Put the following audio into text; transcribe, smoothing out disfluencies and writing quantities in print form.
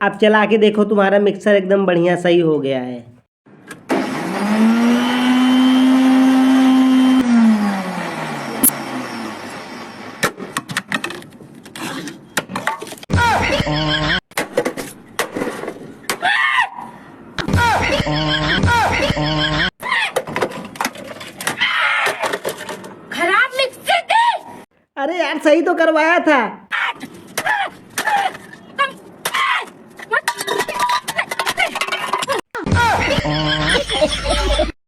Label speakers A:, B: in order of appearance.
A: अब चला के देखो, तुम्हारा मिक्सर एकदम बढ़िया सही हो गया है।
B: खराब मिक्सर थी।
A: अरे यार, सही तो करवाया था।